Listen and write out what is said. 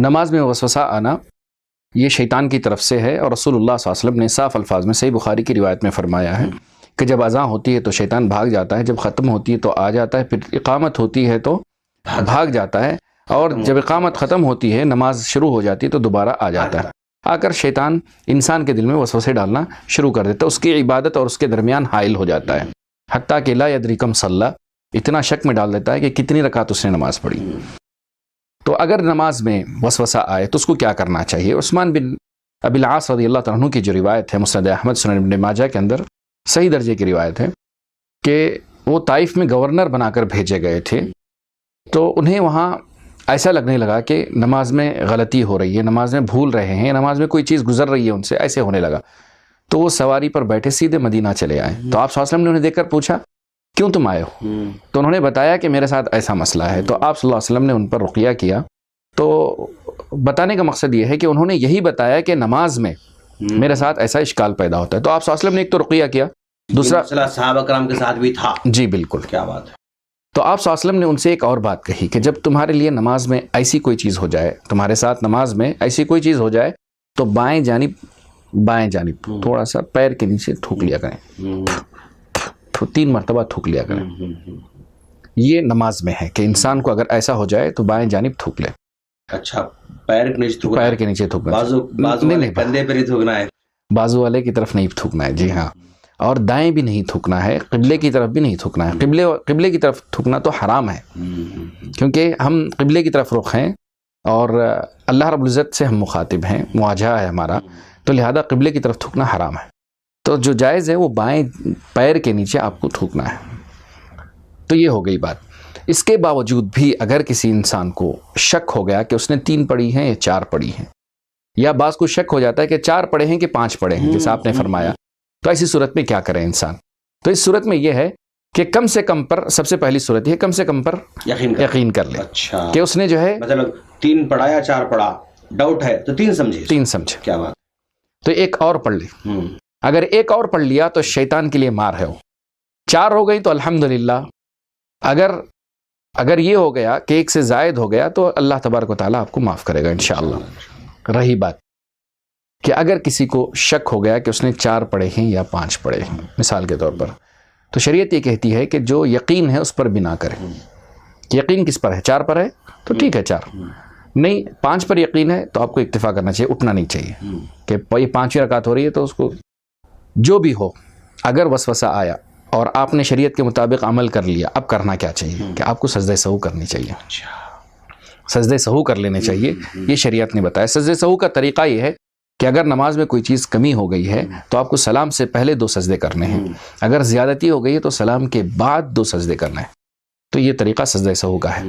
نماز میں وسوسہ آنا یہ شیطان کی طرف سے ہے، اور رسول اللہ صلی اللہ علیہ وسلم نے صاف الفاظ میں صحیح بخاری کی روایت میں فرمایا ہے کہ جب اذان ہوتی ہے تو شیطان بھاگ جاتا ہے، جب ختم ہوتی ہے تو آ جاتا ہے، پھر اقامت ہوتی ہے تو بھاگ جاتا ہے، اور جب اقامت ختم ہوتی ہے نماز شروع ہو جاتی ہے تو دوبارہ آ جاتا ہے۔ آ کر شیطان انسان کے دل میں وسوسے ڈالنا شروع کر دیتا ہے، اس کی عبادت اور اس کے درمیان حائل ہو جاتا ہے، حتیٰ کہ لا یدری کم صلی، اتنا شک میں ڈال دیتا ہے کہ کتنی رکعت اس نے نماز پڑھی۔ تو اگر نماز میں وسوسہ آئے تو اس کو کیا کرنا چاہیے؟ عثمان بن ابی العاص رضی اللہ تعالیٰ عنہ کی جو روایت ہے مسند احمد سنن ابن ماجہ کے اندر صحیح درجے کی روایت ہے کہ وہ طائف میں گورنر بنا کر بھیجے گئے تھے، تو انہیں وہاں ایسا لگنے لگا کہ نماز میں غلطی ہو رہی ہے، نماز میں بھول رہے ہیں، نماز میں کوئی چیز گزر رہی ہے ان سے، ایسے ہونے لگا۔ تو وہ سواری پر بیٹھے سیدھے مدینہ چلے آئے، تو آپ صلی اللہ علیہ وسلم نے انہیں دیکھ کر پوچھا کیوں تم آئے ہو؟ تو انہوں نے بتایا کہ میرے ساتھ ایسا مسئلہ ہے، تو آپ صلی اللہ علیہ وسلم نے ان پر رقیہ کیا۔ تو بتانے کا مقصد یہ ہے کہ انہوں نے یہی بتایا کہ نماز میں میرے ساتھ ایسا اشکال پیدا ہوتا ہے، تو آپ صلی اللہ علیہ وسلم نے ایک تو رقیہ کیا، دوسرا مسئلہ صحابہ کرام کے ساتھ بھی تھا۔ جی بالکل، کیا بات ہے۔ تو آپ صلی اللہ علیہ وسلم نے ان سے ایک اور بات کہی کہ جب تمہارے لیے نماز میں ایسی کوئی چیز ہو جائے، تمہارے ساتھ نماز میں ایسی کوئی چیز ہو جائے تو بائیں جانب تھوڑا سا پیر کے نیچے تھوک لیا کریں، 3 مرتبہ تھوک لیا کریں۔ یہ نماز میں ہے کہ انسان کو اگر ایسا ہو جائے تو بائیں جانب تھوک لے۔ اچھا، پیر کے نیچے تھوکنا، پیر کے نیچے تھوکنا، بازو والے کندھے پر ہی تھوکنا ہے، بازو والے کی طرف نہیں تھوکنا ہے، جی ہاں، اور دائیں بھی نہیں تھوکنا ہے، قبلے کی طرف بھی نہیں تھوکنا ہے۔ قبلے کی طرف تھوکنا تو حرام ہے، کیونکہ ہم قبلے کی طرف رخ ہیں اور اللہ رب العزت سے ہم مخاطب ہیں، مواجہہ ہے ہمارا، تو لہذا قبلے کی طرف تھوکنا حرام ہے۔ تو جو جائز ہے وہ بائیں پیر کے نیچے آپ کو تھوکنا ہے۔ تو یہ ہو گئی بات۔ اس کے باوجود بھی اگر کسی انسان کو شک ہو گیا کہ اس نے 3 پڑھی ہیں یا 4 پڑھی ہیں، یا بعض کو شک ہو جاتا ہے کہ 4 پڑھے ہیں کہ 5 پڑھے ہیں جیسا آپ نے فرمایا، تو ایسی صورت میں کیا کرے انسان؟ تو اس صورت میں یہ ہے کہ کم سے کم پر، سب سے پہلی صورت یہ ہے کم سے کم پر یقین کر لے۔ اچھا، کہ اس نے جو ہے مطلب 3 پڑھا یا 4 پڑھا، ڈاؤٹ ہے تو 3 سمجھے، 3 سمجھے۔ کیا بات۔ تو ایک اور پڑھ لے، اگر ایک اور پڑھ لیا تو شیطان کے لیے مار ہے، 4 ہو گئی تو الحمدللہ۔ اگر یہ ہو گیا کہ 1 سے زائد ہو گیا تو اللہ تبارک و تعالیٰ آپ کو معاف کرے گا انشاءاللہ۔ رہی بات کہ اگر کسی کو شک ہو گیا کہ اس نے 4 پڑھے ہیں یا 5 پڑھے ہیں مثال کے طور پر، تو شریعت یہ کہتی ہے کہ جو یقین ہے اس پر بنا کرے۔ یقین کس پر ہے؟ 4 پر ہے تو ٹھیک ہے 4، نہیں 5 پر یقین ہے تو آپ کو اکتفا کرنا چاہیے، اٹھنا نہیں چاہیے کہ یہ 5ویں رکعت ہو رہی ہے تو اس کو جو بھی ہو، اگر وسوسہ آیا اور آپ نے شریعت کے مطابق عمل کر لیا، اب کرنا کیا چاہیے کہ آپ کو سجدہ سہو کرنی چاہیے، سجدہ سہو کر لینے چاہیے۔ یہ شریعت نے بتایا۔ سجدہ سہو کا طریقہ یہ ہے کہ اگر نماز میں کوئی چیز کمی ہو گئی ہے تو آپ کو سلام سے پہلے 2 سجدے کرنے ہیں، اگر زیادتی ہو گئی ہے تو سلام کے بعد 2 سجدے کرنے ہیں۔ تو یہ طریقہ سجدہ سہو کا ہے۔